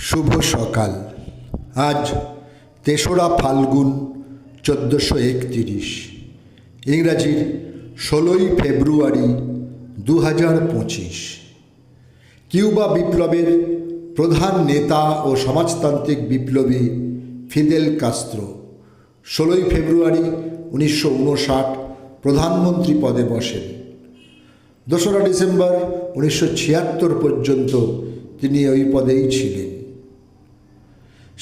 শুভ সকাল। আজ ৩রা ফাল্গুন ১৪৩১, ইংরাজির ১৬ই ফেব্রুয়ারি ২০২৫। কিউবা বিপ্লবের প্রধান নেতা ও সমাজতান্ত্রিক বিপ্লবী ফিদেল কাস্ত্রো ১৬ই ফেব্রুয়ারি ১৯৫৯ প্রধানমন্ত্রী পদে বসেন। ২রা ডিসেম্বর ১৯৭৬ পর্যন্ত তিনি ওই পদেই ছিলেন।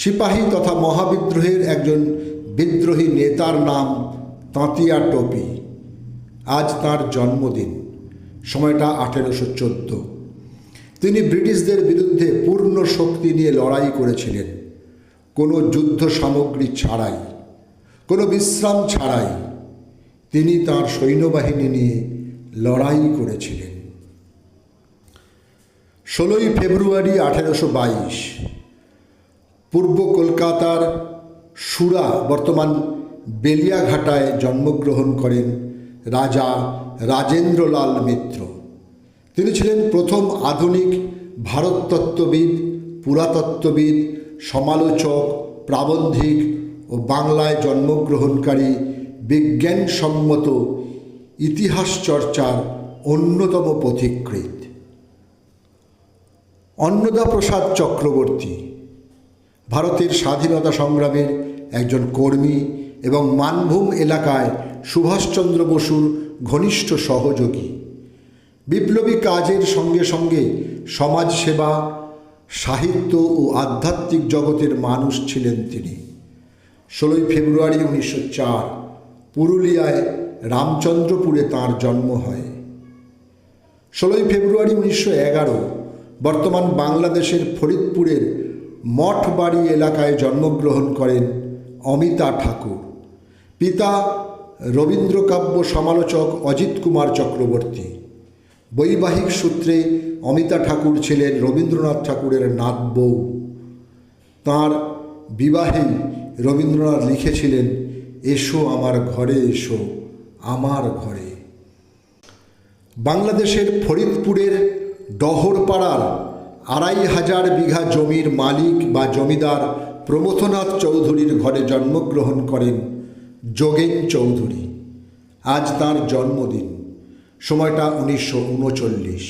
সিপাহী তথা মহাবিদ্রোহের একজন বিদ্রোহী নেতার নাম তাঁতিয়া টোপি। আজ তাঁর জন্মদিন। সময়টা ১৮১৪। তিনি ব্রিটিশদের বিরুদ্ধে পূর্ণ শক্তি নিয়ে লড়াই করেছিলেন, কোনো যুদ্ধ সামগ্রী ছাড়াই, কোনো বিশ্রাম ছাড়াই। তিনি তাঁর সৈন্যবাহিনী নিয়ে লড়াই করেছিলেন। ১৬ই ফেব্রুয়ারি ১৮২২ পূর্ব কলকাতার সুরা বর্তমান বেলিয়াঘাটায় জন্মগ্রহণ করেন রাজা রাজেন্দ্রলাল মিত্র। তিনি ছিলেন প্রথম আধুনিক ভারততত্ত্ববিদ, পুরাতত্ত্ববিদ, সমালোচক, প্রাবন্ধিক ও বাংলায় জন্মগ্রহণকারী বিজ্ঞানসম্মত ইতিহাস চর্চার অন্যতম পথিকৃৎ। অন্নদাপ্রসাদ চক্রবর্তী ভারতের স্বাধীনতা সংগ্রামের একজন কর্মী এবং মানভূম এলাকায় সুভাষচন্দ্র বসুর ঘনিষ্ঠ সহযোগী। বিপ্লবী কাজের সঙ্গে সঙ্গে সমাজসেবা, সাহিত্য ও আধ্যাত্মিক জগতের মানুষ ছিলেন তিনি। ১৬ই ফেব্রুয়ারি ১৯০৪ পুরুলিয়ায় রামচন্দ্রপুরে তাঁর জন্ম হয়। ১৬ই ফেব্রুয়ারি ১৯১১ বর্তমান বাংলাদেশের ফরিদপুরের মঠবাড়ি এলাকায় জন্মগ্রহণ করেন অমিতা ঠাকুর। পিতা রবীন্দ্রকাব্য সমালোচক অজিত কুমার চক্রবর্তী। বৈবাহিক সূত্রে অমিতা ঠাকুর ছিলেন রবীন্দ্রনাথ ঠাকুরের নাতবউ। তাঁর বিবাহেই রবীন্দ্রনাথ লিখেছিলেন, এসো আমার ঘরে, এসো আমার ঘরে। বাংলাদেশের ফরিদপুরের ডহরপাড়ার ২৫০০ বিঘা জমির মালিক বা জমিদার প্রমথনাথ চৌধুরীর ঘরে জন্মগ্রহণ করেন যোগেন চৌধুরী। আজ তাঁর জন্মদিন। সময়টা ১৯৩৯।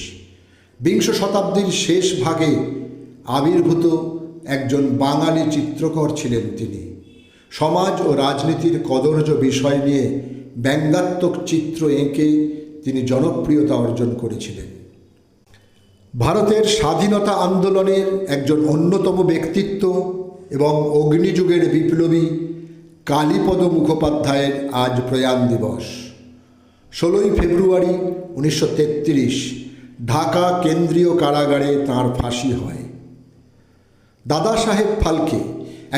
বিংশ শতাব্দীর শেষ ভাগে আবির্ভূত একজন বাঙালি চিত্রকর ছিলেন তিনি। সমাজ ও রাজনীতির কদর্য বিষয় নিয়ে ব্যঙ্গাত্মক চিত্র এঁকে তিনি জনপ্রিয়তা অর্জন করেছিলেন। ভারতের স্বাধীনতা আন্দোলনের একজন অন্যতম ব্যক্তিত্ব এবং অগ্নিযুগের বিপ্লবী কালীপদ মুখোপাধ্যায়ের আজ প্রয়াণ দিবস। ১৬ই ফেব্রুয়ারি ১৯৩৩ ঢাকা কেন্দ্রীয় কারাগারে তাঁর ফাঁসি হয়। দাদা সাহেব ফালকে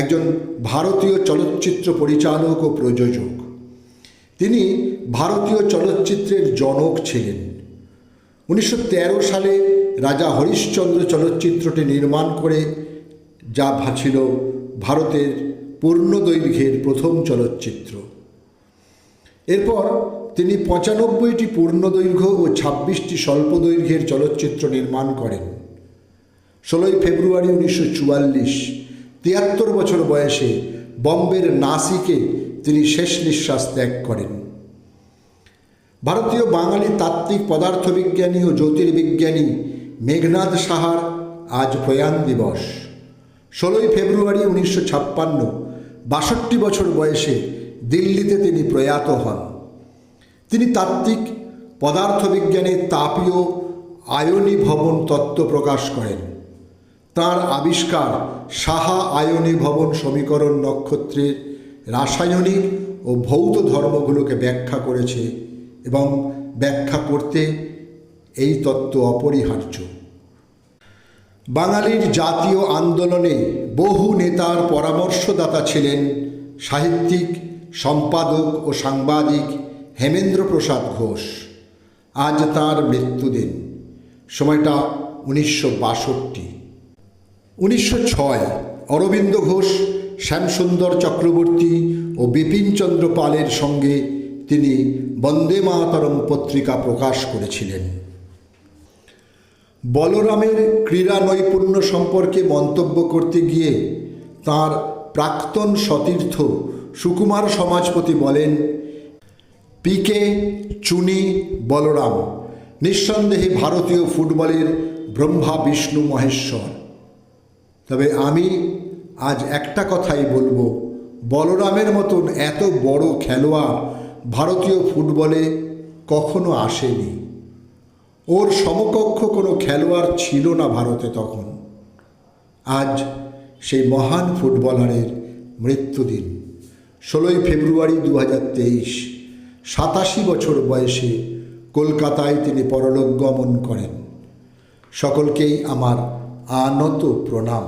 একজন ভারতীয় চলচ্চিত্র পরিচালক ও প্রযোজক। তিনি ভারতীয় চলচ্চিত্রের জনক ছিলেন। ১৯১৩ সালে রাজা হরিশ্চন্দ্র চলচ্চিত্রটি নির্মাণ করে, যা ছিল ভারতের পূর্ণদৈর্ঘ্যের প্রথম চলচ্চিত্র। এরপর তিনি ৯৫টি পূর্ণদৈর্ঘ্য ও ২৬টি স্বল্পদৈর্ঘ্যের চলচ্চিত্র নির্মাণ করেন। ১৬ই ফেব্রুয়ারি ১৯৪৪ ৭৩ বছর বয়সে বম্বের নাসিকে তিনি শেষ নিঃশ্বাস ত্যাগ করেন। ভারতীয় বাঙালি তাত্ত্বিক পদার্থবিজ্ঞানী ও জ্যোতির্বিজ্ঞানী মেঘনাদ সাহার আজ প্রয়াণ দিবস। ১৬ই ফেব্রুয়ারি ১৯৫৬ ৬২ বছর বয়সে দিল্লিতে তিনি প্রয়াত হন। তিনি তাত্ত্বিক পদার্থবিজ্ঞানে তাপীয় আয়নীভবন তত্ত্ব প্রকাশ করেন। তাঁর আবিষ্কার সাহা আয়নীভবন সমীকরণ নক্ষত্রের রাসায়নিক ও ভৌত ধর্মগুলোকে ব্যাখ্যা করেছে এবং ব্যাখ্যা করতে এই তত্ত্ব অপরিহার্য। বাঙালির জাতীয় আন্দোলনে বহু নেতার পরামর্শদাতা ছিলেন সাহিত্যিক, সম্পাদক ও সাংবাদিক হেমেন্দ্র প্রসাদ ঘোষ। আজ তাঁর মৃত্যুদিন। সময়টা ১৯৬২। ১৯০৬ অরবিন্দ ঘোষ, শ্যামসুন্দর চক্রবর্তী ও বিপিনচন্দ্র পালের সঙ্গে তিনি বন্দে মাতরম পত্রিকা প্রকাশ করেছিলেন। বলরামের ক্রীড়া নৈপুণ্য সম্পর্কে মন্তব্য করতে গিয়ে তার প্রাক্তন সতীর্থ সুকুমার সমাজপতি বলেন, পিকে, চুনি, বলরাম নিঃসন্দেহে ভারতীয় ফুটবলের ব্রহ্মা বিষ্ণু মহেশ্বর। তবে আমি আজ একটা কথাই বলবো, বলরামের মতন এত বড় খেলোয়াড় ভারতীয় ফুটবলে কখনো আসেনি। ওর সমকক্ষ কোনো খেলোয়াড় ছিল না ভারতে তখন। আজ সেই মহান ফুটবলারের মৃত্যুদিন 16ই ফেব্রুয়ারি 2023। 87 বছর বয়সে কলকাতায় তিনি পরলোক গমন করেন। সকলকেই আমার আনত প্রণাম।